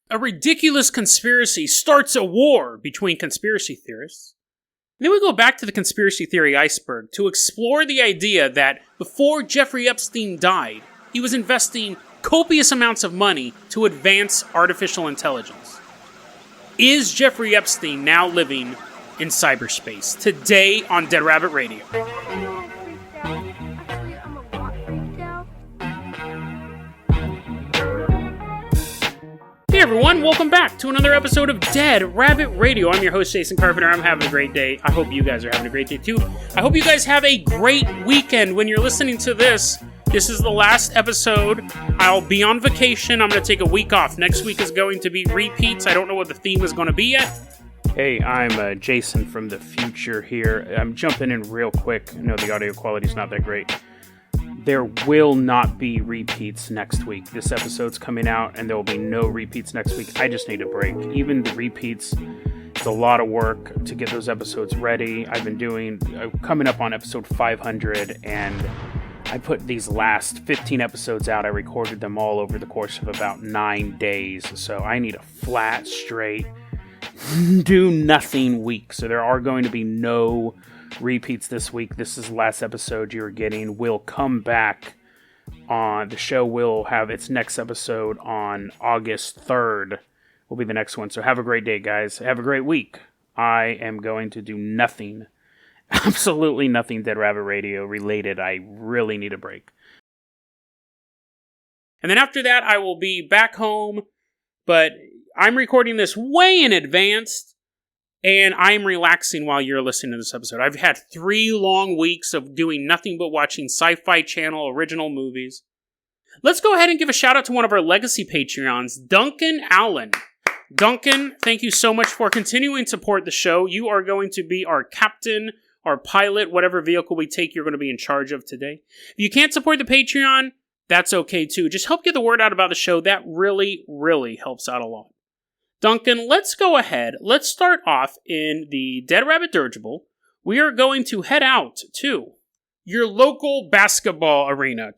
A ridiculous conspiracy starts a war between conspiracy theorists. Then we go back to the conspiracy theory iceberg to explore the idea that before Jeffrey Epstein died, he was investing copious amounts of money to advance artificial intelligence. Is Jeffrey Epstein now living in cyberspace? Today on Dead Rabbit Radio. Hey everyone, welcome back to another episode of Dead Rabbit Radio. I'm your host, Jason Carpenter. I'm having a great day. I hope you guys are having a great day too. I hope you guys have a great weekend. When you're listening to this is the last episode. I'll be on vacation. I'm going to take a week off. Next week is going to be repeats. I don't know what the theme is going to be yet. Hey, I'm Jason from the future here. I'm jumping in real quick. I know the audio quality is not that great. There will not be repeats next week. This episode's coming out, and there will be no repeats next week. I just need a break. Even the repeats, it's a lot of work to get those episodes ready. I've been coming up on episode 500, and I put these last 15 episodes out. I recorded them all over the course of about 9 days. So I need a flat, straight, do nothing week. So there are going to be no repeats this week. This is the last episode you're getting. We'll come back on the show. Will have its next episode on August 3rd. Will be the next one. So have a great day, guys. Have a great week. I am going to do nothing, absolutely nothing Dead Rabbit Radio related. I really need a break. And then after that, I will be back home, but I'm recording this way in advance. And I'm relaxing while you're listening to this episode. I've had 3 long weeks of doing nothing but watching Sci-Fi Channel original movies. Let's go ahead and give a shout out to one of our legacy Patreons, Duncan Allen. Duncan, thank you so much for continuing to support the show. You are going to be our captain, our pilot, whatever vehicle we take, you're going to be in charge of today. If you can't support the Patreon, that's okay too. Just help get the word out about the show. That really, really helps out a lot. Duncan, let's go ahead. Let's start off in the Dead Rabbit Dirigible. We are going to head out to your local basketball arena.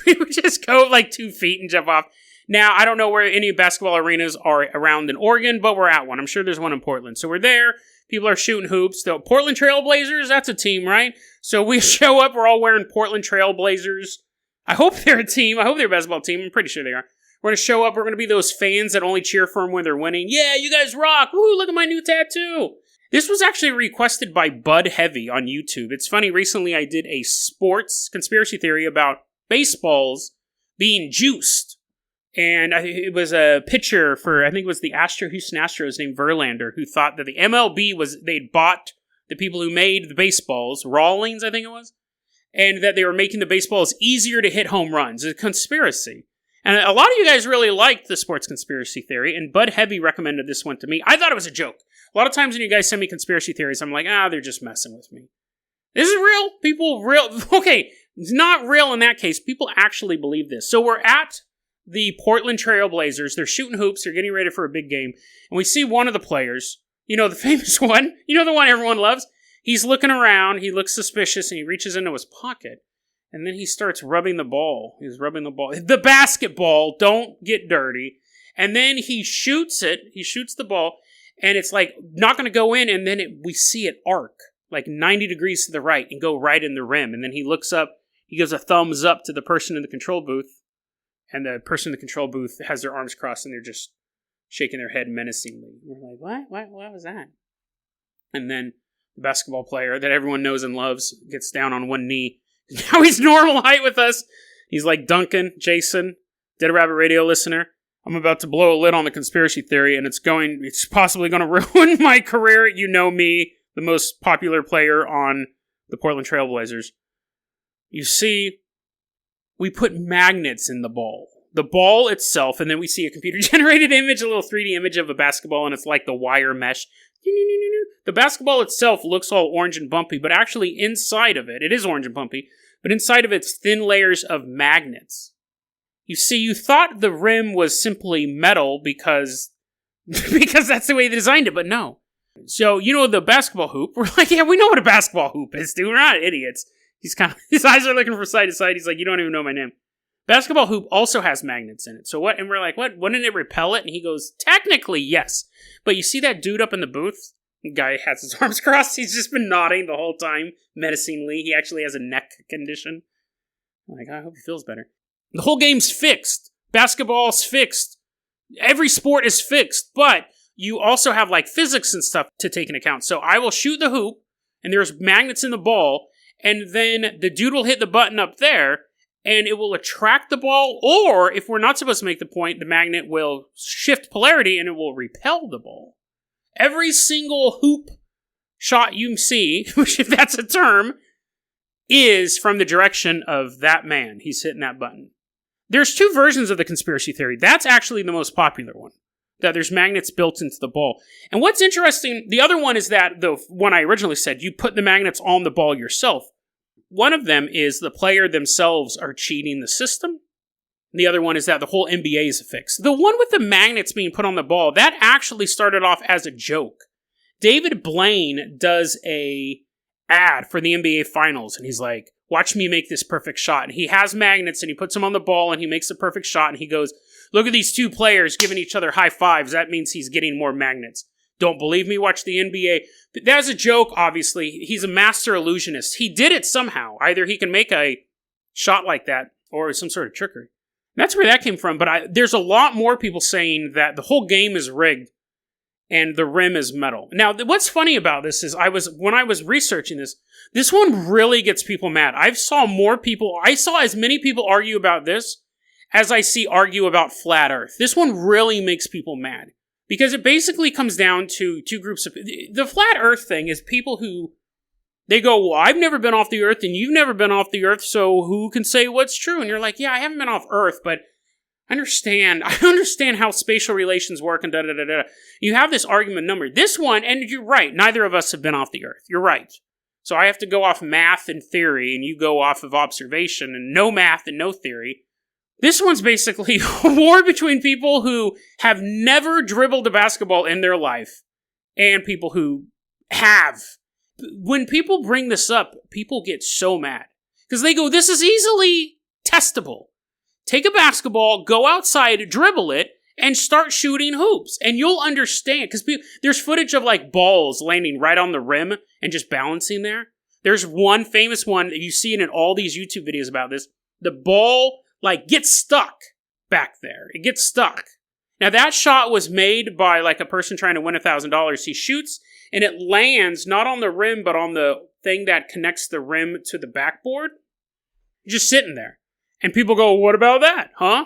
We just go like 2 feet and jump off. Now, I don't know where any basketball arenas are around in Oregon, but we're at one. I'm sure there's one in Portland. So we're there. People are shooting hoops. The Portland Trail Blazers, that's a team, right? So we show up. We're all wearing Portland Trail Blazers. I hope they're a team. I hope they're a basketball team. I'm pretty sure they are. We're going to show up. We're going to be those fans that only cheer for them when they're winning. Yeah, you guys rock. Woo, look at my new tattoo. This was actually requested by Bud Heavy on YouTube. It's funny, recently I did a sports conspiracy theory about baseballs being juiced. And it was a pitcher for, I think it was the Houston Astros named Verlander, who thought that the MLB they'd bought the people who made the baseballs, Rawlings, I think it was, and that they were making the baseballs easier to hit home runs. It's a conspiracy. And a lot of you guys really liked the sports conspiracy theory, and Bud Heavy recommended this one to me. I thought it was a joke. A lot of times when you guys send me conspiracy theories, I'm like, they're just messing with me. This is real. Okay, it's not real in that case. People actually believe this. So we're at the Portland Trail Blazers. They're shooting hoops. They're getting ready for a big game. And we see one of the players, the famous one, the one everyone loves. He's looking around. He looks suspicious, and he reaches into his pocket. And then he starts rubbing the ball. He's rubbing the ball. The basketball. Don't get dirty. And then he shoots it. He shoots the ball. And it's like not going to go in. And then we see it arc like 90 degrees to the right and go right in the rim. And then he looks up. He gives a thumbs up to the person in the control booth. And the person in the control booth has their arms crossed. And they're just shaking their head menacingly. We're like, what? What was that? And then the basketball player that everyone knows and loves gets down on one knee. Now he's normal height with us. He's like, Duncan, Jason, Dead Rabbit Radio listener. I'm about to blow a lid on the conspiracy theory, and it's possibly going to ruin my career. You know me, the most popular player on the Portland Trail Blazers. You see, we put magnets in the ball. The ball itself, and then we see a computer-generated image, a little 3D image of a basketball, and it's like the wire mesh. The basketball itself looks all orange and bumpy, but actually inside of it is orange and bumpy, but inside of it's thin layers of magnets. You see, you thought the rim was simply metal because that's the way they designed it, but no. So, the basketball hoop, we're like, yeah, we know what a basketball hoop is, dude. We're not idiots. His eyes are looking from side to side. He's like, you don't even know my name. Basketball hoop also has magnets in it. So what? And we're like, what? Wouldn't it repel it? And he goes, technically, yes. But you see that dude up in the booth? The guy has his arms crossed. He's just been nodding the whole time, menacingly. He actually has a neck condition. I'm like, I hope he feels better. The whole game's fixed. Basketball's fixed. Every sport is fixed. But you also have like physics and stuff to take into account. So I will shoot the hoop, and there's magnets in the ball, and then the dude will hit the button up there, and it will attract the ball, or if we're not supposed to make the point, the magnet will shift polarity, and it will repel the ball. Every single hoop shot you see, which if that's a term, is from the direction of that man. He's hitting that button. There's 2 versions of the conspiracy theory. That's actually the most popular one. That there's magnets built into the ball. And what's interesting, the other one is that, the one I originally said, you put the magnets on the ball yourself. One of them is the player themselves are cheating the system. The other one is that the whole NBA is a fix. The one with the magnets being put on the ball, that actually started off as a joke. David Blaine does a ad for the NBA Finals, and he's like, watch me make this perfect shot. And he has magnets, and he puts them on the ball, and he makes the perfect shot, and he goes, look at these 2 players giving each other high fives. That means he's getting more magnets. Don't believe me? Watch the NBA. That's a joke, obviously. He's a master illusionist. He did it somehow. Either he can make a shot like that, or some sort of trickery. That's where that came from, but there's a lot more people saying that the whole game is rigged and the rim is metal. Now, what's funny about this is when I was researching this one really gets people mad. I saw as many people argue about this as I see argue about flat Earth. This one really makes people mad because it basically comes down to 2 groups of... The flat Earth thing is people who... They go, well, I've never been off the Earth, and you've never been off the Earth, so who can say what's true? And you're like, yeah, I haven't been off Earth, but I understand how spatial relations work, and da-da-da-da. You have this argument number. This one, and you're right, neither of us have been off the Earth. You're right. So I have to go off math and theory, and you go off of observation, and no math and no theory. This one's basically a war between people who have never dribbled a basketball in their life, and people who have. When people bring this up, people get so mad. Because they go, this is easily testable. Take a basketball, go outside, dribble it, and start shooting hoops. And you'll understand. Because there's footage of like balls landing right on the rim and just balancing there. There's one famous one, you see it in all these YouTube videos about this. The ball like gets stuck back there. It gets stuck. Now that shot was made by like a person trying to win $1,000. He shoots, and it lands not on the rim, but on the thing that connects the rim to the backboard. Just sitting there. And people go, what about that, huh?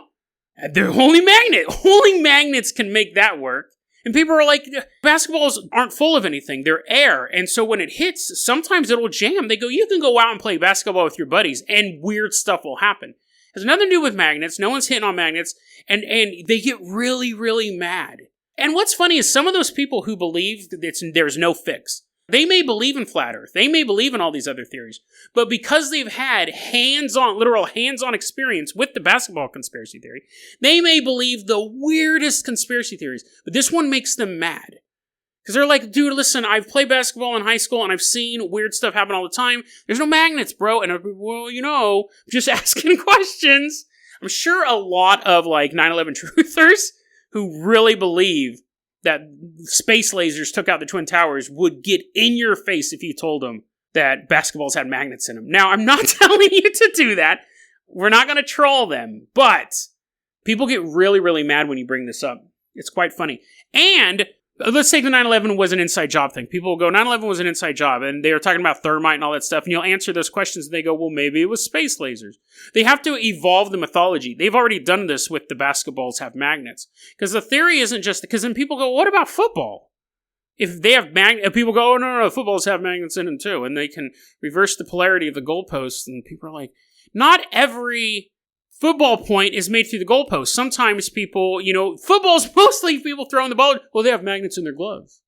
They're only magnets can make that work. And people are like, basketballs aren't full of anything. They're air. And so when it hits, sometimes it'll jam. They go, you can go out and play basketball with your buddies, and weird stuff will happen. It has nothing to do with magnets. No one's hitting on magnets. And they get really, really mad. And what's funny is some of those people who believe that there's no fix, they may believe in flat Earth. They may believe in all these other theories. But because they've had literal hands-on experience with the basketball conspiracy theory, they may believe the weirdest conspiracy theories. But this one makes them mad. Because they're like, dude, listen, I've played basketball in high school and I've seen weird stuff happen all the time. There's no magnets, bro. And I'm, well, just asking questions. I'm sure a lot of like 9/11 truthers who really believe that space lasers took out the Twin Towers would get in your face if you told them that basketballs had magnets in them. Now, I'm not telling you to do that. We're not going to troll them. But people get really, really mad when you bring this up. It's quite funny. And let's say the 9/11 was an inside job thing. People will go, 9/11 was an inside job, and they were talking about thermite and all that stuff, and you'll answer those questions, and they go, well, maybe it was space lasers. They have to evolve the mythology. They've already done this with the basketballs have magnets. Because the theory isn't just, because then people go, what about football? If they have magnets, people go, oh, no, footballs have magnets in them too, and they can reverse the polarity of the goalposts, and people are like, not every football point is made through the goalpost. Sometimes people, football's mostly people throwing the ball. Well, they have magnets in their gloves.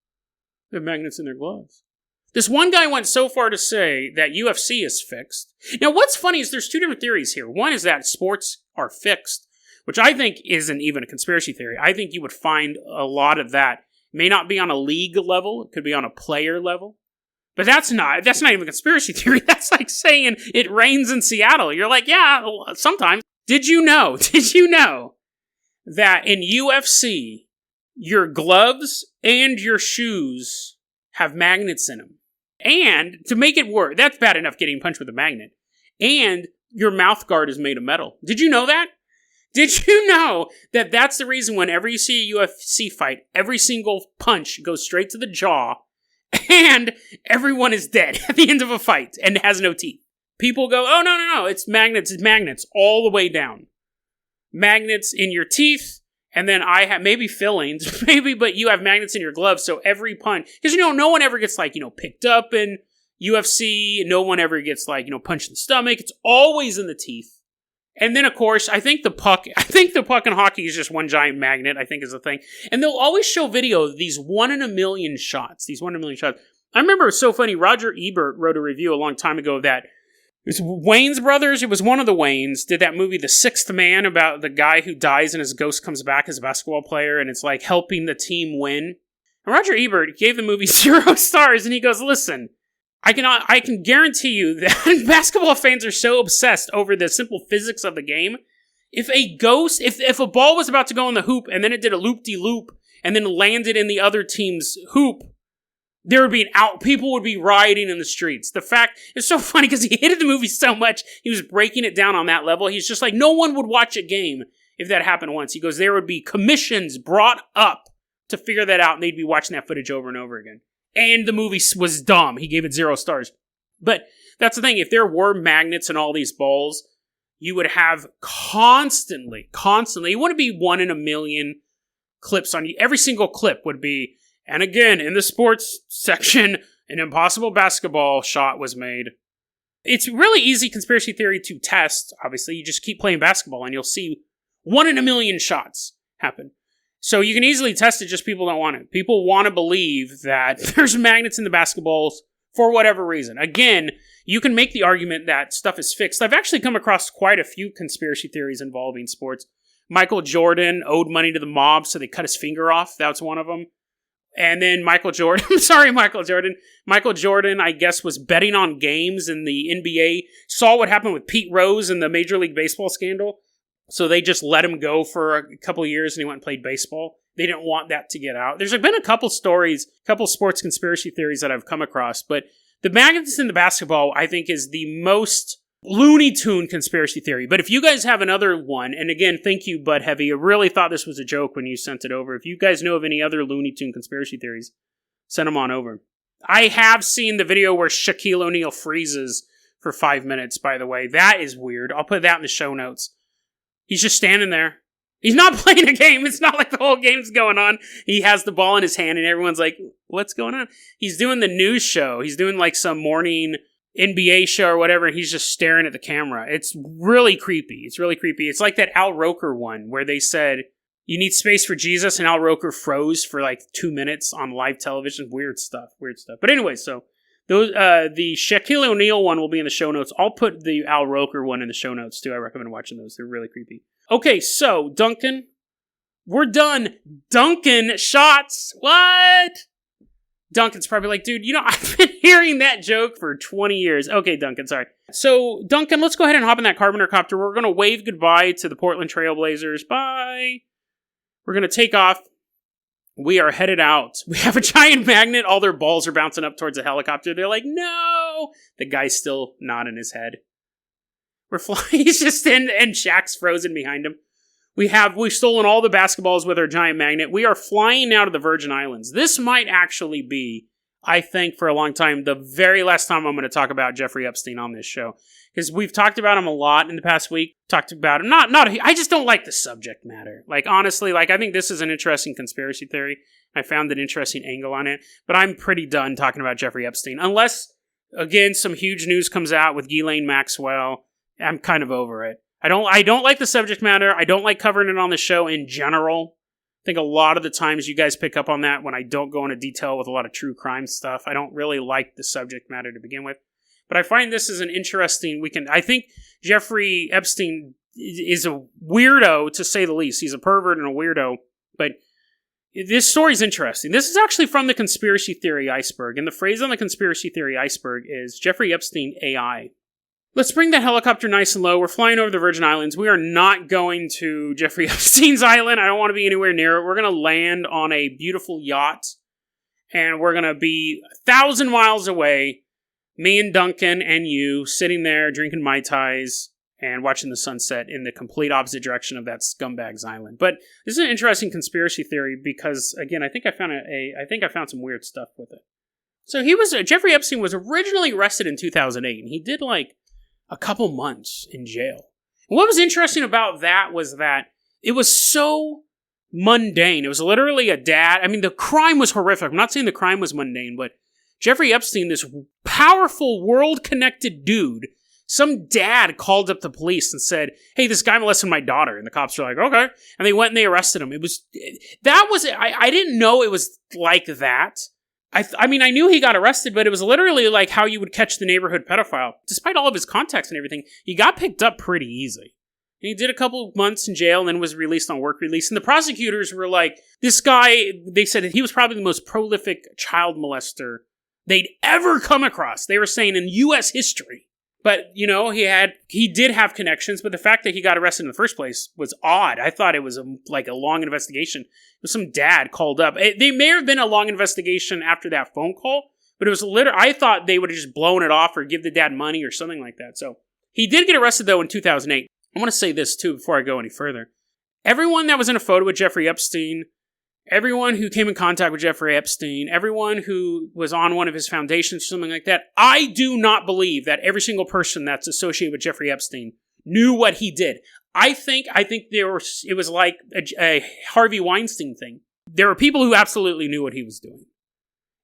They have magnets in their gloves. This one guy went so far to say that UFC is fixed. Now, what's funny is there's 2 different theories here. One is that sports are fixed, which I think isn't even a conspiracy theory. I think you would find a lot of that. It may not be on a league level. It could be on a player level. But that's not even a conspiracy theory. That's like saying it rains in Seattle. You're like, yeah, sometimes. Did you know that in UFC, your gloves and your shoes have magnets in them? And to make it worse, that's bad enough getting punched with a magnet. And your mouth guard is made of metal. Did you know that? Did you know that that's the reason whenever you see a UFC fight, every single punch goes straight to the jaw and everyone is dead at the end of a fight and has no teeth? People go, oh, no, it's magnets all the way down. Magnets in your teeth, and then I have, maybe fillings, but you have magnets in your gloves, so every punch, because, no one ever gets, picked up in UFC, no one ever gets, punched in the stomach, it's always in the teeth. And then, of course, I think the puck in hockey is just one giant magnet, I think is the thing. And they'll always show video of these 1 in a million shots, I remember it was so funny, Roger Ebert wrote a review a long time ago that it was Wayans brothers, it was one of the Wayans, did that movie The Sixth Man about the guy who dies and his ghost comes back as a basketball player, and it's like helping the team win. And Roger Ebert gave the movie 0 stars, and he goes, listen, I can guarantee you that basketball fans are so obsessed over the simple physics of the game. If a ball was about to go in the hoop and then it did a loop-de-loop and then landed in the other team's hoop, there would be people would be rioting in the streets. The fact, it's so funny because he hated the movie so much, he was breaking it down on that level. He's just like, no one would watch a game if that happened once. He goes, there would be commissions brought up to figure that out, and they'd be watching that footage over and over again. And the movie was dumb. He gave it 0 stars. But that's the thing. If there were magnets in all these balls, you would have constantly, it wouldn't be 1 in a million clips on you. Every single clip would be, and again, in the sports section, an impossible basketball shot was made. It's really easy conspiracy theory to test. Obviously, you just keep playing basketball and you'll see 1 in a million shots happen. So you can easily test it, just people don't want it. People want to believe that there's magnets in the basketballs for whatever reason. Again, you can make the argument that stuff is fixed. I've actually come across quite a few conspiracy theories involving sports. Michael Jordan owed money to the mob, so they cut his finger off. That's one of them. And then Michael Jordan, I guess, was betting on games in the NBA, saw what happened with Pete Rose in the Major League Baseball scandal, so they just let him go for a couple of years and he went and played baseball. They didn't want that to get out. There's been a couple sports conspiracy theories that I've come across, but the magnets in the basketball, I think, is the most Looney Tune conspiracy theory. But if you guys have another one, and again, thank you, Bud Heavy. I really thought this was a joke when you sent it over. If you guys know of any other Looney Tune conspiracy theories, send them on over. I have seen the video where Shaquille O'Neal freezes for 5 minutes, by the way. That is weird. I'll put that in the show notes. He's just standing there. He's not playing a game. It's not like the whole game's going on. He has the ball in his hand, and everyone's like, what's going on? He's doing the news show. He's doing like some morning NBA show or whatever, and he's just staring at the camera. It's really creepy. It's like that Al Roker one where they said, you need space for Jesus, and Al Roker froze for like 2 minutes on live television. Weird stuff. But anyway, so those the Shaquille O'Neal one will be in the show notes. I'll put the Al Roker one in the show notes too. I recommend watching those. They're really creepy. Okay, so Duncan, we're done. Duncan shots. What? Duncan's probably like, dude, I've been hearing that joke for 20 years. Okay, Duncan, sorry. So, Duncan, let's go ahead and hop in that Carpenter copter. We're going to wave goodbye to the Portland Trailblazers. Bye. We're going to take off. We are headed out. We have a giant magnet. All their balls are bouncing up towards the helicopter. They're like, no. The guy's still nodding his head. We're flying. He's just in, and Shaq's frozen behind him. We've stolen all the basketballs with our giant magnet. We are flying out of the Virgin Islands. This might actually be, I think, for a long time, the very last time I'm going to talk about Jeffrey Epstein on this show. Because we've talked about him a lot in the past week. Talked about him. I just don't like the subject matter. Like, honestly, I think this is an interesting conspiracy theory. I found an interesting angle on it. But I'm pretty done talking about Jeffrey Epstein. Unless, again, some huge news comes out with Ghislaine Maxwell. I'm kind of over it. I don't like the subject matter. I don't like covering it on the show in general. I think a lot of the times you guys pick up on that when I don't go into detail with a lot of true crime stuff. I don't really like the subject matter to begin with. But I find this is an interesting weekend. I think Jeffrey Epstein is a weirdo, to say the least. He's a pervert and a weirdo. But this story's interesting. This is actually from the conspiracy theory iceberg. And the phrase on the conspiracy theory iceberg is Jeffrey Epstein AI. Let's bring that helicopter nice and low. We're flying over the Virgin Islands. We are not going to Jeffrey Epstein's island. I don't want to be anywhere near it. We're going to land on a beautiful yacht, and we're going to be 1,000 miles away, me and Duncan and you, sitting there drinking Mai Tais and watching the sunset in the complete opposite direction of that scumbag's island. But this is an interesting conspiracy theory because, again, I think I found some weird stuff with it. So Jeffrey Epstein was originally arrested in 2008, and he did a couple months in jail. And what was interesting about that was that it was so mundane. It was literally a dad. I mean, the crime was horrific. I'm not saying the crime was mundane, but Jeffrey Epstein, this powerful, world-connected dude, some dad called up the police and said, hey, this guy molested my daughter. And the cops were like, okay. And they went and they arrested him. I didn't know it was like that. I mean, I knew he got arrested, but it was literally like how you would catch the neighborhood pedophile. Despite all of his contacts and everything, he got picked up pretty easy. And he did a couple of months in jail and then was released on work release. And the prosecutors were like, this guy, they said that he was probably the most prolific child molester they'd ever come across. They were saying in U.S. history. But, he did have connections, but the fact that he got arrested in the first place was odd. I thought it was a long investigation. It was some dad called up. They may have been a long investigation after that phone call, but it was I thought they would have just blown it off or give the dad money or something like that. So he did get arrested, though, in 2008. I want to say this, too, before I go any further. Everyone that was in a photo with Jeffrey Epstein, everyone who came in contact with Jeffrey Epstein, everyone who was on one of his foundations or something like that, I do not believe that every single person that's associated with Jeffrey Epstein knew what he did. I think it was like a Harvey Weinstein thing. There were people who absolutely knew what he was doing.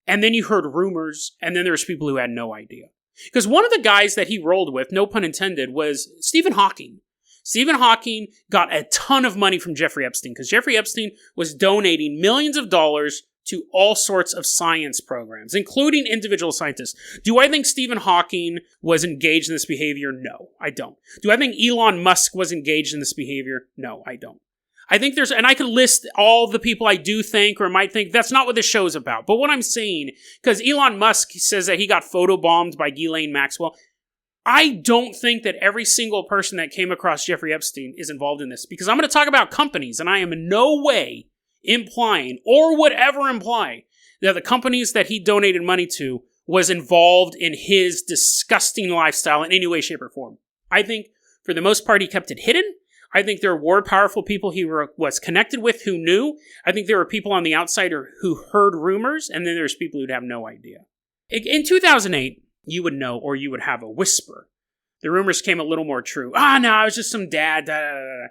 And then you heard rumors, and then there was people who had no idea. Because one of the guys that he rolled with, no pun intended, was Stephen Hawking. Stephen Hawking got a ton of money from Jeffrey Epstein because Jeffrey Epstein was donating millions of dollars to all sorts of science programs, including individual scientists. Do I think Stephen Hawking was engaged in this behavior? No, I don't. Do I think Elon Musk was engaged in this behavior? No, I don't. I think and I could list all the people I do think or might think. That's not what this show's about. But what I'm saying, because Elon Musk says that he got photobombed by Ghislaine Maxwell, I don't think that every single person that came across Jeffrey Epstein is involved in this, because I'm going to talk about companies, and I am in no way implying, or would ever imply, that the companies that he donated money to was involved in his disgusting lifestyle in any way, shape, or form. I think, for the most part, he kept it hidden. I think there were powerful people he was connected with who knew. I think there were people on the outside who heard rumors, and then there's people who'd have no idea. In 2008, you would know, or you would have a whisper. The rumors came a little more true. No, it was just some dad. Da, da, da, da.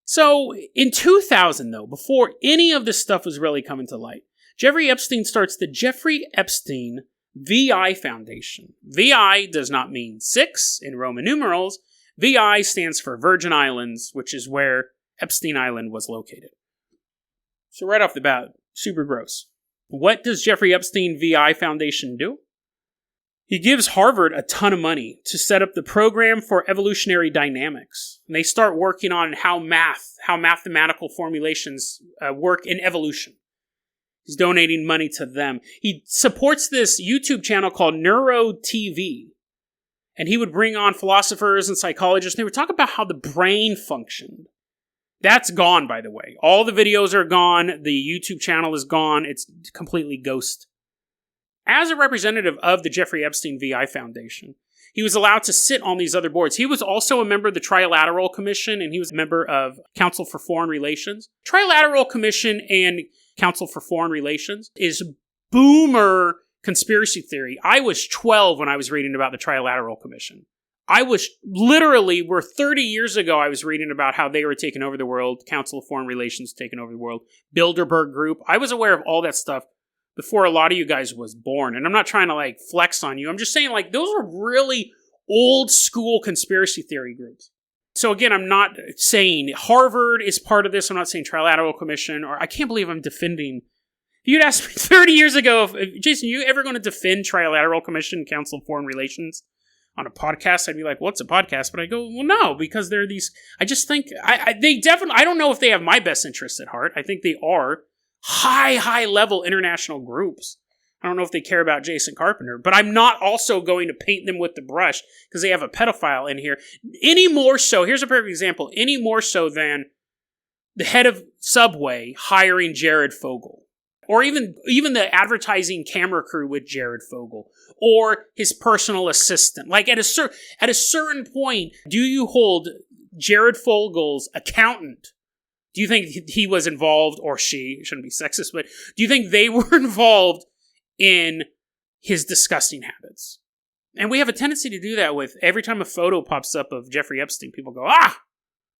So, in 2000, though, before any of this stuff was really coming to light, Jeffrey Epstein starts the Jeffrey Epstein VI Foundation. VI does not mean 6 in Roman numerals. VI stands for Virgin Islands, which is where Epstein Island was located. So right off the bat, super gross. What does Jeffrey Epstein VI Foundation do? He gives Harvard a ton of money to set up the program for evolutionary dynamics. And they start working on how mathematical formulations work in evolution. He's donating money to them. He supports this YouTube channel called Neuro TV. And he would bring on philosophers and psychologists, and they would talk about how the brain functioned. That's gone, by the way. All the videos are gone. The YouTube channel is gone. It's completely ghost. As a representative of the Jeffrey Epstein VI Foundation, he was allowed to sit on these other boards. He was also a member of the Trilateral Commission, and he was a member of Council for Foreign Relations. Trilateral Commission and Council for Foreign Relations is boomer conspiracy theory. I was 12 when I was reading about the Trilateral Commission. We're 30 years ago, I was reading about how they were taking over the world, Council of Foreign Relations taking over the world, Bilderberg Group. I was aware of all that stuff before a lot of you guys was born. And I'm not trying to flex on you. I'm just saying those are really old school conspiracy theory groups. So again, I'm not saying Harvard is part of this. I'm not saying Trilateral Commission, or I can't believe I'm defending. If you'd asked me 30 years ago, Jason, you ever going to defend Trilateral Commission, Council of Foreign Relations on a podcast? I'd be like, what's a podcast? But I go, well, no, because they're these, I just think, they definitely, I don't know if they have my best interests at heart. I think they are high level international groups. I don't know if they care about Jason Carpenter, but I'm not also going to paint them with the brush because they have a pedophile in here. Any more so, here's a perfect example, any more so than the head of Subway hiring Jared Fogle. Or even the advertising camera crew with Jared Fogle. Or his personal assistant. Like at a certain point, do you hold Jared Fogle's accountant? Do you think he was involved, or she, shouldn't be sexist, but do you think they were involved in his disgusting habits? And we have a tendency to do that with every time a photo pops up of Jeffrey Epstein, people go,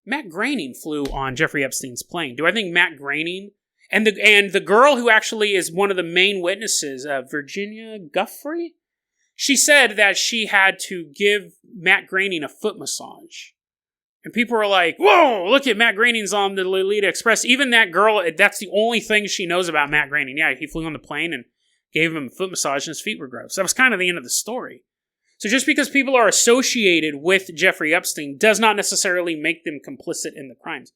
Matt Groening flew on Jeffrey Epstein's plane. Do I think Matt Groening and the girl who actually is one of the main witnesses, Virginia Guffrey, she said that she had to give Matt Groening a foot massage. And people were like, whoa, look at Matt Groening's on the Lolita Express. Even that girl, that's the only thing she knows about Matt Groening. Yeah, he flew on the plane and gave him a foot massage and his feet were gross. That was kind of the end of the story. So just because people are associated with Jeffrey Epstein does not necessarily make them complicit in the crimes.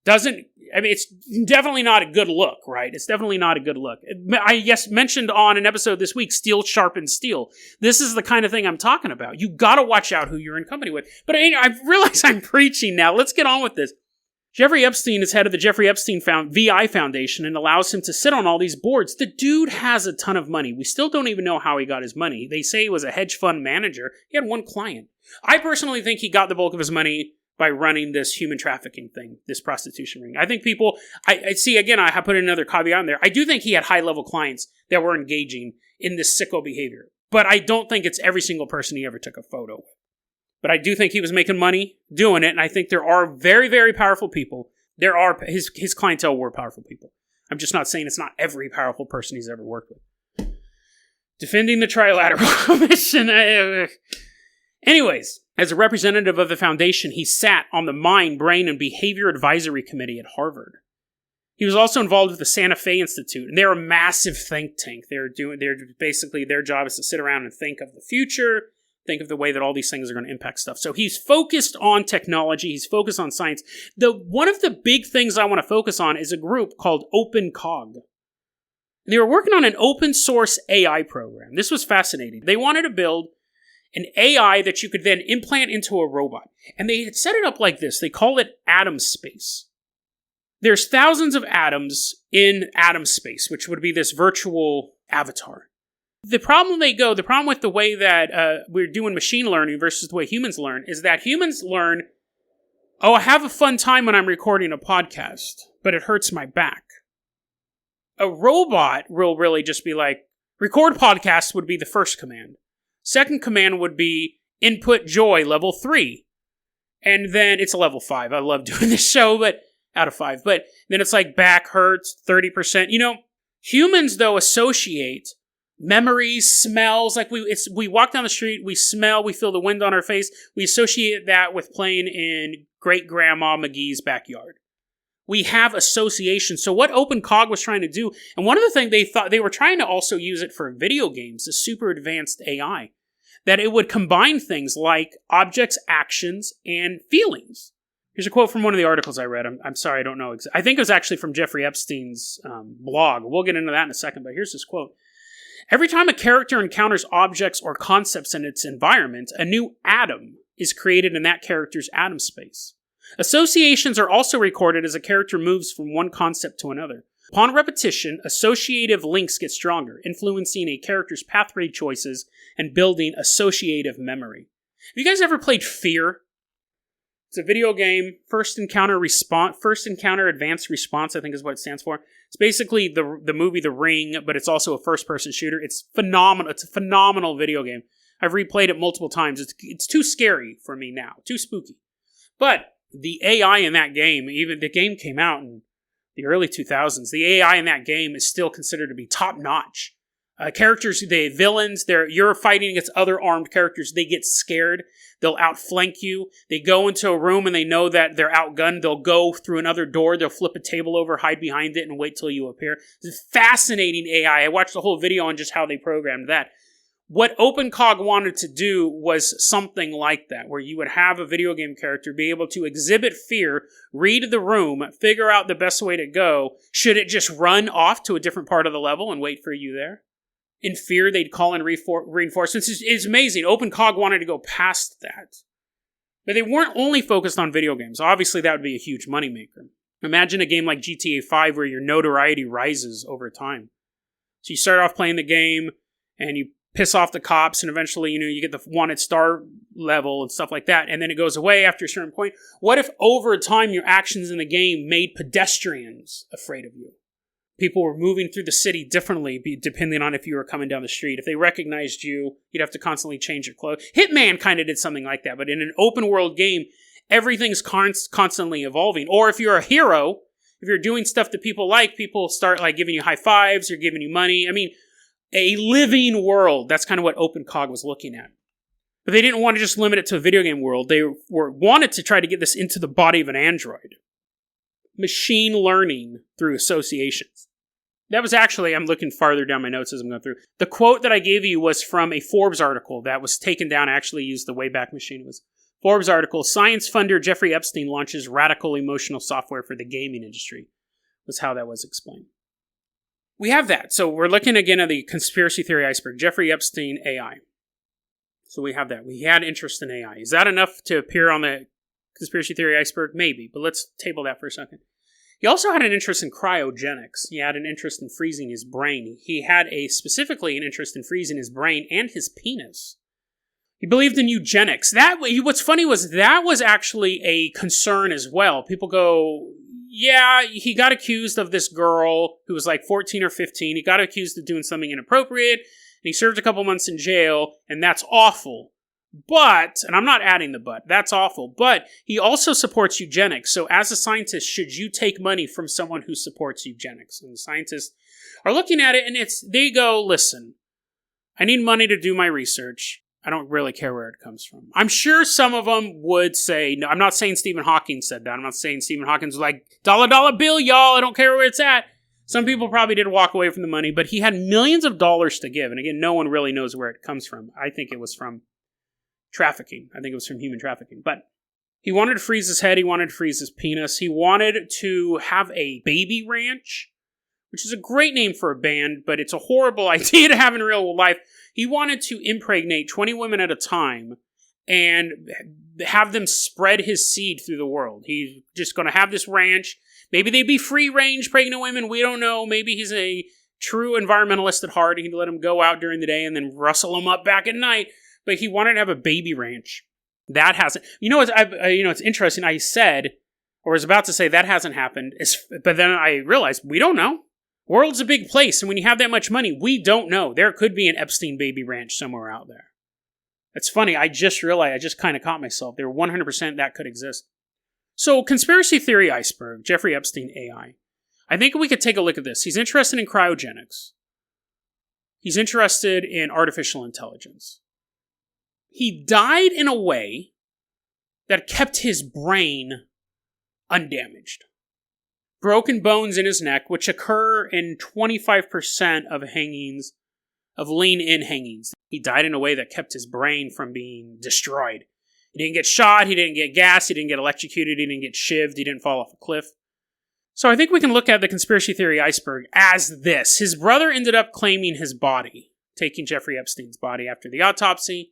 It's definitely not a good look, right? It's definitely not a good look. I mentioned on an episode this week, steel sharpens steel. This is the kind of thing I'm talking about. You gotta watch out who you're in company with. But I realize I'm preaching now. Let's get on with this. Jeffrey Epstein is head of the Jeffrey Epstein VI Foundation and allows him to sit on all these boards. The dude has a ton of money. We still don't even know how he got his money. They say he was a hedge fund manager. He had one client. I personally think he got the bulk of his money by running this human trafficking thing, this prostitution ring. I think people, I see, again, I have put another caveat in there. I do think he had high-level clients that were engaging in this sicko behavior. But I don't think it's every single person he ever took a photo with. But I do think he was making money doing it, and I think there are very, very powerful people. His clientele were powerful people. I'm just not saying it's not every powerful person he's ever worked with. Defending the Trilateral Commission. Anyways, as a representative of the foundation, he sat on the Mind, Brain, and Behavior Advisory Committee at Harvard. He was also involved with the Santa Fe Institute, and they're a massive think tank. They're basically, their job is to sit around and think of the future, think of the way that all these things are going to impact stuff. So he's focused on technology. He's focused on science. One of the big things I want to focus on is a group called OpenCog. They were working on an open source AI program. This was fascinating. They wanted to build an AI that you could then implant into a robot. And they had set it up like this. They call it atom space. There's thousands of atoms in atom space, which would be this virtual avatar. The problem with the way that we're doing machine learning versus the way humans learn is that humans learn, I have a fun time when I'm recording a podcast, but it hurts my back. A robot will really just be like, record podcast would be the first command. Second command would be input joy, level 3. And then it's a level 5. I love doing this show, but out of 5. But then it's like back hurts, 30%. Humans, though, associate memories, smells, like we walk down the street, we smell, we feel the wind on our face. We associate that with playing in Great-Grandma McGee's backyard. We have association. So what OpenCog was trying to do, and one of the things they thought, they were trying to also use it for video games, a super advanced AI, that it would combine things like objects, actions, and feelings. Here's a quote from one of the articles I read. I'm sorry, I don't know. I think it was actually from Jeffrey Epstein's blog. We'll get into that in a second, but here's this quote. Every time a character encounters objects or concepts in its environment, a new atom is created in that character's atom space. Associations are also recorded as a character moves from one concept to another. Upon repetition, associative links get stronger, influencing a character's pathway choices and building associative memory. Have you guys ever played Fear? It's a video game, first encounter advanced response, I think is what it stands for. It's basically the movie The Ring, but it's also a first-person shooter. It's phenomenal. It's a phenomenal video game. I've replayed it multiple times. It's too scary for me now, too spooky. But the AI in that game, even the game came out in the early 2000s, the AI in that game is still considered to be top-notch. Characters, the villains, you're fighting against other armed characters, they get scared, they'll outflank you, they go into a room and they know that they're outgunned, they'll go through another door, they'll flip a table over, hide behind it, and wait till you appear. It's a fascinating AI. I watched the whole video on just how they programmed that. What OpenCog wanted to do was something like that, where you would have a video game character be able to exhibit fear, read the room, figure out the best way to go. Should it just run off to a different part of the level and wait for you there? in fear, they'd call in reinforcements. It's amazing. OpenCog wanted to go past that. But they weren't only focused on video games. Obviously, that would be a huge moneymaker. Imagine a game like GTA 5 where your notoriety rises over time. So you start off playing the game, and you piss off the cops, and eventually, you get the wanted star level and stuff like that, and then it goes away after a certain point. What if over time your actions in the game made pedestrians afraid of you? People were moving through the city differently depending on if you were coming down the street. If they recognized you, you'd have to constantly change your clothes. Hitman kind of did something like that, but in an open world game, everything's constantly evolving. Or if you're a hero, if you're doing stuff that people like, people start like giving you high fives or giving you money. I mean, a living world. That's kind of what OpenCog was looking at. But they didn't want to just limit it to a video game world. They wanted to try to get this into the body of an android. Machine learning through associations. That was actually, I'm looking farther down my notes as I'm going through. The quote that I gave you was from a Forbes article that was taken down. I actually used the Wayback Machine. It was Forbes article, Science Funder Jeffrey Epstein launches radical emotional software for the gaming industry, was how that was explained. We have that. So we're looking again at the conspiracy theory iceberg. Jeffrey Epstein, AI. So we have that. We had interest in AI. Is that enough to appear on the conspiracy theory iceberg? Maybe, but let's table that for a second. He also had an interest in cryogenics. He had an interest in freezing his brain. He had specifically an interest in freezing his brain and his penis. He believed in eugenics. What's funny was that was actually a concern as well. People go, yeah, he got accused of this girl who was like 14 or 15. He got accused of doing something inappropriate, and he served a couple months in jail, and that's awful. But, and I'm not adding the but, that's awful, but he also supports eugenics. So as a scientist, should you take money from someone who supports eugenics? And the scientists are looking at it, and they go, listen, I need money to do my research. I don't really care where it comes from. I'm sure some of them would say, no, I'm not saying Stephen Hawking said that. I'm not saying Stephen Hawking's like, dollar bill, y'all, I don't care where it's at. Some people probably did walk away from the money, but he had millions of dollars to give. And again, no one really knows where it comes from. I think it was from trafficking. I think it was from human trafficking. But he wanted to freeze his head. He wanted to freeze his penis. He wanted to have a baby ranch, which is a great name for a band, but it's a horrible idea to have in real life. He wanted to impregnate 20 women at a time and have them spread his seed through the world. He's just going to have this ranch. Maybe they'd be free-range pregnant women. We don't know. Maybe he's a true environmentalist at heart. He'd let them go out during the day and then rustle them up back at night. But he wanted to have a baby ranch. That hasn't. It's interesting. I said, or was about to say, that hasn't happened. But then I realized we don't know. World's a big place, and when you have that much money, we don't know. There could be an Epstein baby ranch somewhere out there. It's funny. I just realized. I just kind of caught myself. There 100% that could exist. So, conspiracy theory iceberg. Jeffrey Epstein AI. I think we could take a look at this. He's interested in cryogenics. He's interested in artificial intelligence. He died in a way that kept his brain undamaged. Broken bones in his neck, which occur in 25% of hangings, of lean-in hangings. He died in a way that kept his brain from being destroyed. He didn't get shot, he didn't get gassed, he didn't get electrocuted, he didn't get shivved, he didn't fall off a cliff. So I think we can look at the conspiracy theory iceberg as this. His brother ended up claiming his body, taking Jeffrey Epstein's body after the autopsy,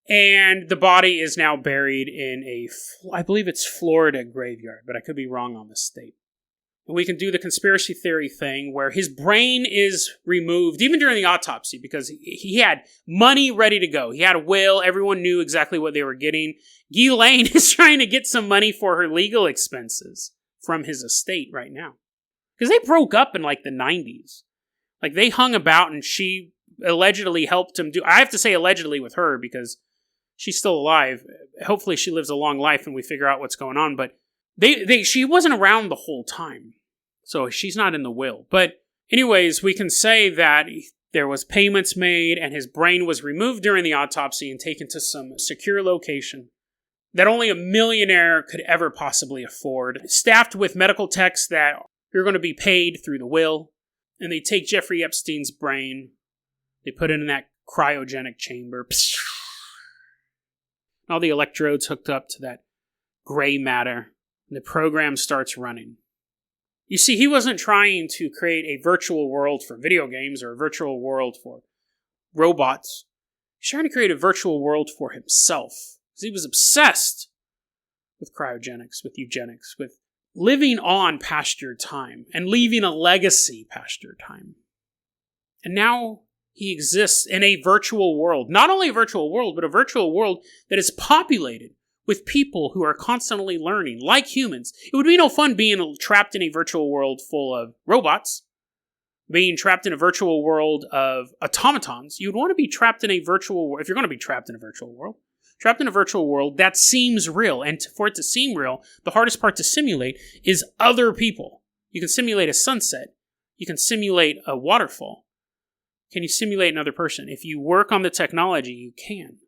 and the body is now buried in I believe it's Florida graveyard, but I could be wrong on the state. And we can do the conspiracy theory thing where his brain is removed, even during the autopsy, because he had money ready to go. He had a will. Everyone knew exactly what they were getting. Ghislaine is trying to get some money for her legal expenses from his estate right now. Because they broke up in like the 90s. Like they hung about and she allegedly helped him I have to say allegedly with her because she's still alive. Hopefully she lives a long life and we figure out what's going on. But she wasn't around the whole time. So she's not in the will. But anyways, we can say that there was payments made and his brain was removed during the autopsy and taken to some secure location that only a millionaire could ever possibly afford. Staffed with medical techs that are going to be paid through the will. And they take Jeffrey Epstein's brain. They put it in that cryogenic chamber. All the electrodes hooked up to that gray matter. And the program starts running. You see, he wasn't trying to create a virtual world for video games or a virtual world for robots. He's trying to create a virtual world for himself. Because he was obsessed with cryogenics, with eugenics, with living on past your time and leaving a legacy past your time. And now he exists in a virtual world. Not only a virtual world, but a virtual world that is populated with people who are constantly learning, like humans. It would be no fun being trapped in a virtual world full of robots, being trapped in a virtual world of automatons. You'd want to be trapped in a virtual world, if you're going to be trapped in a virtual world, trapped in a virtual world that seems real. And for it to seem real, the hardest part to simulate is other people. You can simulate a sunset. You can simulate a waterfall. Can you simulate another person? If you work on the technology, you can.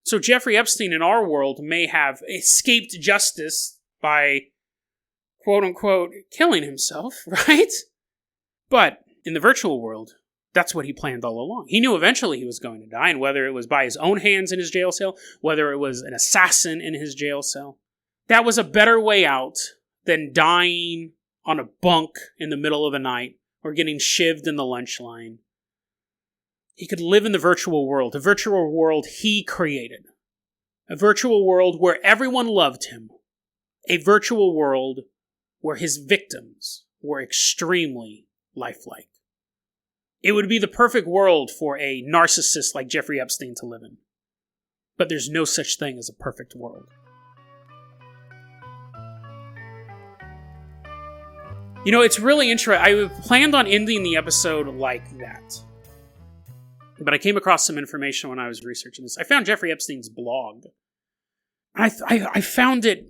So Jeffrey Epstein in our world may have escaped justice by, quote-unquote, killing himself, right? But in the virtual world, that's what he planned all along. He knew eventually he was going to die, and whether it was by his own hands in his jail cell, whether it was an assassin in his jail cell, that was a better way out than dying on a bunk in the middle of the night or getting shivved in the lunch line. He could live in the virtual world, a virtual world he created. A virtual world where everyone loved him. A virtual world where his victims were extremely lifelike. It would be the perfect world for a narcissist like Jeffrey Epstein to live in. But there's no such thing as a perfect world. You know, it's really interesting. I planned on ending the episode like that. But I came across some information when I was researching this. I found Jeffrey Epstein's blog. I found it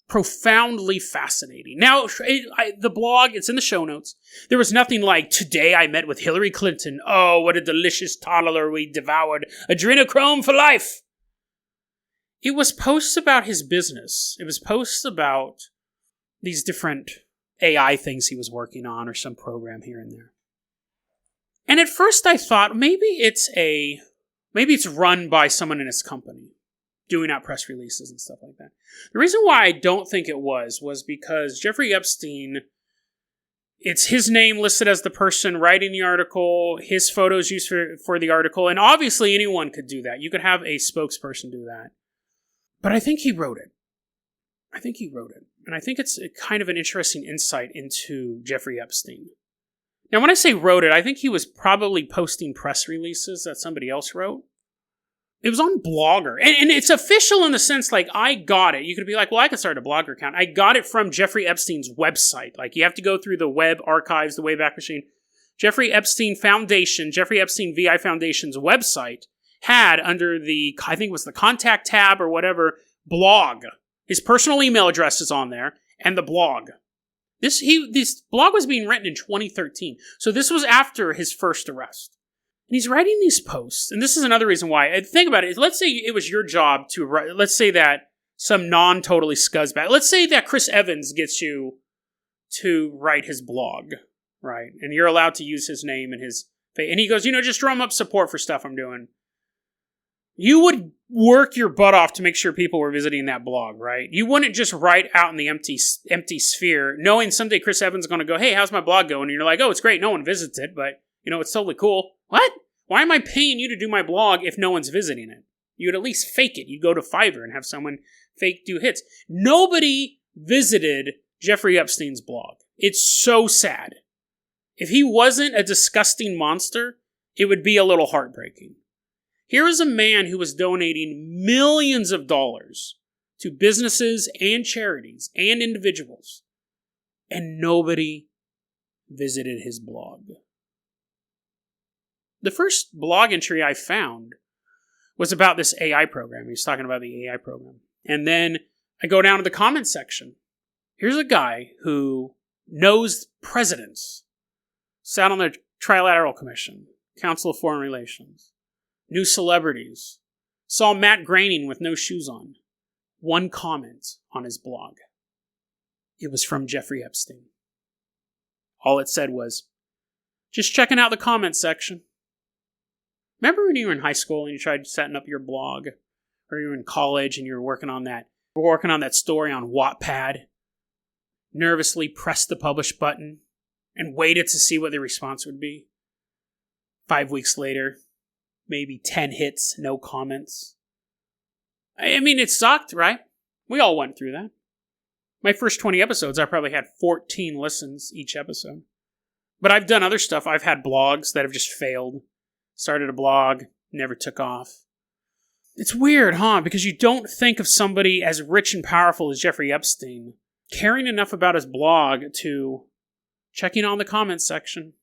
profoundly fascinating. Now, the blog, it's in the show notes. There was nothing like, today I met with Hillary Clinton. Oh, what a delicious toddler we devoured. Adrenochrome for life. It was posts about his business. It was posts about these different AI things he was working on or some program here and there. And at first I thought maybe it's run by someone in his company, doing out press releases and stuff like that. The reason why I don't think it was because Jeffrey Epstein, it's his name listed as the person writing the article, his photos used for the article, and obviously anyone could do that. You could have a spokesperson do that. But I think he wrote it. And I think it's kind of an interesting insight into Jeffrey Epstein. Now, when I say wrote it, I think he was probably posting press releases that somebody else wrote. It was on Blogger. And it's official in the sense, like, I got it. You could be like, well, I could start a Blogger account. I got it from Jeffrey Epstein's website. Like, you have to go through the web archives, the Wayback Machine. Jeffrey Epstein Foundation, Jeffrey Epstein VI Foundation's website had under the, I think it was the contact tab or whatever, blog. His personal email address is on there, and the blog. This blog was being written in 2013, so this was after his first arrest. And he's writing these posts, and this is another reason why. Think about it. Let's say it was your job to write, let's say that some non-totally scuzzbag, let's say that Chris Evans gets you to write his blog, right? And you're allowed to use his name and and he goes, just drum up support for stuff I'm doing. You would work your butt off to make sure people were visiting that blog, right? You wouldn't just write out in the empty sphere, knowing someday Chris Evans is going to go, hey, how's my blog going? And you're like, oh, it's great. No one visits it, but, it's totally cool. What? Why am I paying you to do my blog if no one's visiting it? You would at least fake it. You'd go to Fiverr and have someone fake do hits. Nobody visited Jeffrey Epstein's blog. It's so sad. If he wasn't a disgusting monster, it would be a little heartbreaking. Here is a man who was donating millions of dollars to businesses and charities and individuals, and nobody visited his blog. The first blog entry I found was about this AI program. He was talking about the AI program. And then I go down to the comments section. Here's a guy who knows presidents, sat on the Trilateral Commission, Council of Foreign Relations, knew celebrities, saw Matt Groening with no shoes on. One comment on his blog. It was from Jeffrey Epstein. All it said was, just checking out the comments section. Remember when you were in high school and you tried setting up your blog? Or you were in college and you were working on that story on Wattpad? Nervously pressed the publish button and waited to see what the response would be. 5 weeks later, maybe 10 hits, no comments. I mean, it sucked, right? We all went through that. My first 20 episodes, I probably had 14 listens each episode. But I've done other stuff. I've had blogs that have just failed. Started a blog, never took off. It's weird, huh? Because you don't think of somebody as rich and powerful as Jeffrey Epstein caring enough about his blog to checking on the comments section.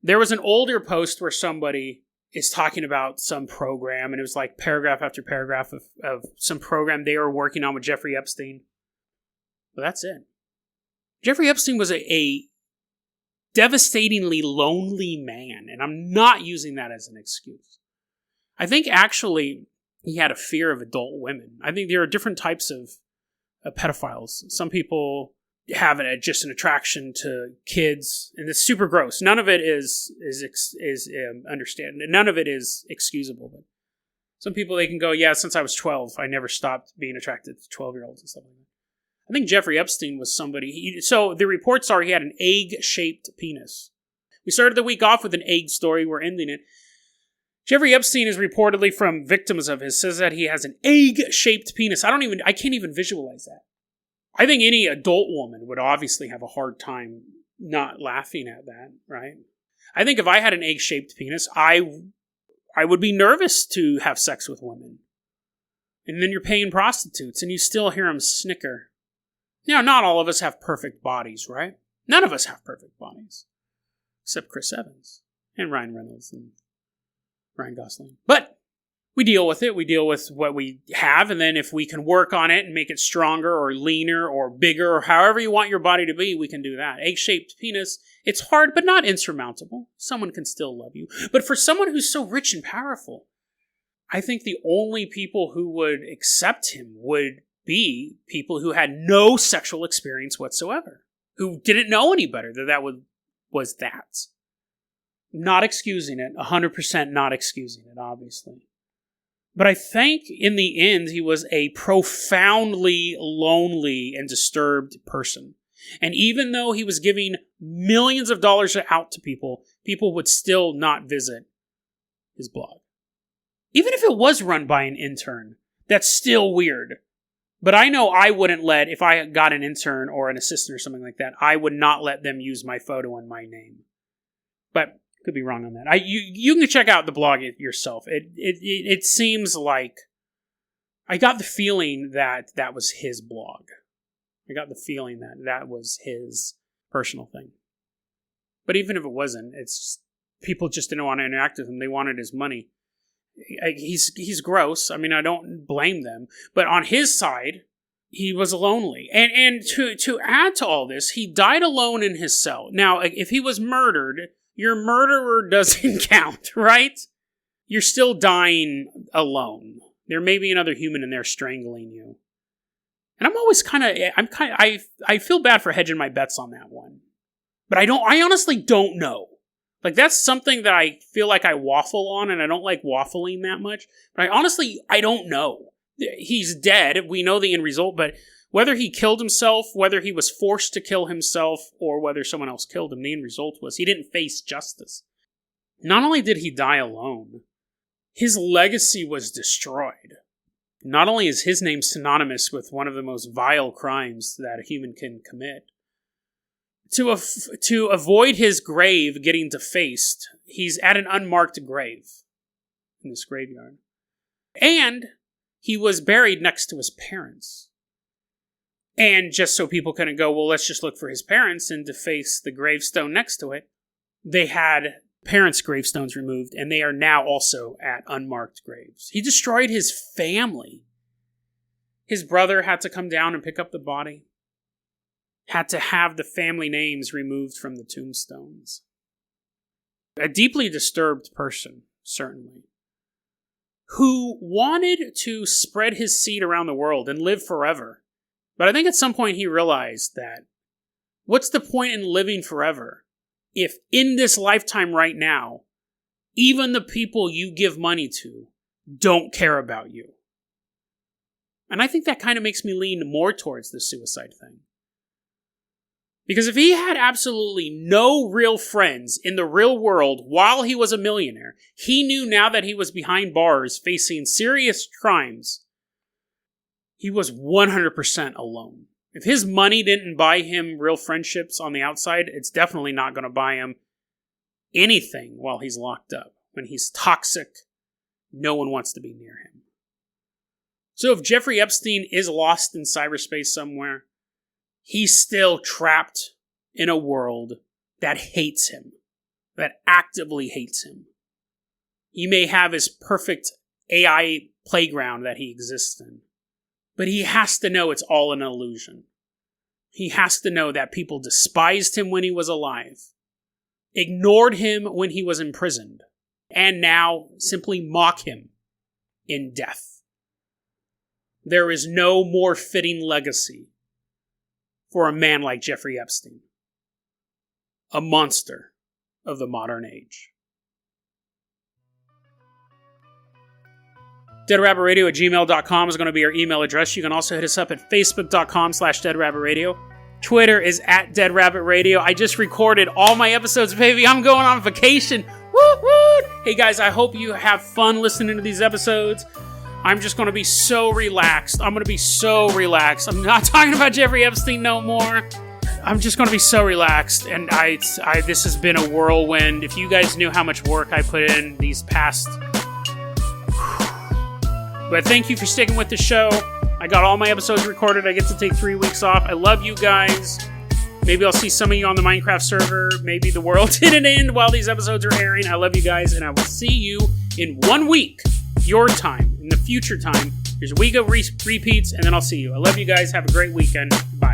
There was an older post where somebody is talking about some program, and it was like paragraph after paragraph of some program they were working on with Jeffrey Epstein. But that's it. Jeffrey Epstein was a devastatingly lonely man, and I'm not using that as an excuse. I think actually he had a fear of adult women. I think there are different types of pedophiles. Some people have just an attraction to kids, and it's super gross. None of it is understand. None of it is excusable. But some people, they can go, yeah, since I was 12, I never stopped being attracted to 12-year-olds and stuff like that. I think Jeffrey Epstein was somebody. So the reports are he had an egg-shaped penis. We started the week off with an egg story. We're ending it. Jeffrey Epstein is reportedly, from victims of his, says that he has an egg-shaped penis. I can't even visualize that. I think any adult woman would obviously have a hard time not laughing at that, right? I think if I had an egg-shaped penis, I would be nervous to have sex with women. And then you're paying prostitutes, and you still hear them snicker. Now, not all of us have perfect bodies, right? None of us have perfect bodies. Except Chris Evans, and Ryan Reynolds, and Ryan Gosling. But we deal with it. We deal with what we have, and then if we can work on it and make it stronger or leaner or bigger or however you want your body to be, we can do that. Egg-shaped penis, it's hard but not insurmountable. Someone can still love you. But for someone who's so rich and powerful, I think the only people who would accept him would be people who had no sexual experience whatsoever, who didn't know any better that was that. Not excusing it, 100% not excusing it, obviously. But I think in the end, he was a profoundly lonely and disturbed person. And even though he was giving millions of dollars out to people, people would still not visit his blog. Even if it was run by an intern, that's still weird. But I know I wouldn't if I got an intern or an assistant or something like that, I would not let them use my photo and my name. But could be wrong on that. You can check out the blog yourself. It seems like I got the feeling that was his blog. I got the feeling that was his personal thing. But even if it wasn't, people just didn't want to interact with him. They wanted his money. He's gross. I mean, I don't blame them. But on his side, he was lonely. And to add to all this, he died alone in his cell. Now, if he was murdered, your murderer doesn't count, right? You're still dying alone. There may be another human in there strangling you. And I'm always I feel bad for hedging my bets on that one. But I honestly don't know. Like, that's something that I feel like I waffle on, and I don't like waffling that much. But I don't know. He's dead. We know the end result, but whether he killed himself, whether he was forced to kill himself, or whether someone else killed him, the end result was he didn't face justice. Not only did he die alone, his legacy was destroyed. Not only is his name synonymous with one of the most vile crimes that a human can commit, to avoid his grave getting defaced, he's at an unmarked grave in this graveyard. And he was buried next to his parents. And just so people couldn't go, well, let's just look for his parents and deface the gravestone next to it, they had parents' gravestones removed, and they are now also at unmarked graves. He destroyed his family. His brother had to come down and pick up the body. Had to have the family names removed from the tombstones. A deeply disturbed person, certainly, who wanted to spread his seed around the world and live forever. But I think at some point he realized that what's the point in living forever if in this lifetime right now, even the people you give money to don't care about you? And I think that kind of makes me lean more towards the suicide thing. Because if he had absolutely no real friends in the real world while he was a millionaire, he knew now that he was behind bars facing serious crimes, he was 100% alone. If his money didn't buy him real friendships on the outside, it's definitely not going to buy him anything while he's locked up. When he's toxic, no one wants to be near him. So if Jeffrey Epstein is lost in cyberspace somewhere, he's still trapped in a world that hates him, that actively hates him. He may have his perfect AI playground that he exists in, but he has to know it's all an illusion. He has to know that people despised him when he was alive, ignored him when he was imprisoned, and now simply mock him in death. There is no more fitting legacy for a man like Jeffrey Epstein, a monster of the modern age. DeadRabbitRadio@gmail.com is going to be our email address. You can also hit us up at Facebook.com/DeadRabbitRadio. Twitter is @DeadRabbitRadio. I just recorded all my episodes, baby. I'm going on vacation. Woo woo! Hey guys, I hope you have fun listening to these episodes. I'm just going to be so relaxed. I'm going to be so relaxed. I'm not talking about Jeffrey Epstein no more. I'm just going to be so relaxed. And this has been a whirlwind. If you guys knew how much work I put in these past... But thank you for sticking with the show. I got all my episodes recorded. I get to take 3 weeks off. I love you guys. Maybe I'll see some of you on the Minecraft server. Maybe the world didn't end while these episodes are airing. I love you guys, and I will see you in 1 week. Your time. In the future time. There's a week of repeats, and then I'll see you. I love you guys. Have a great weekend. Bye.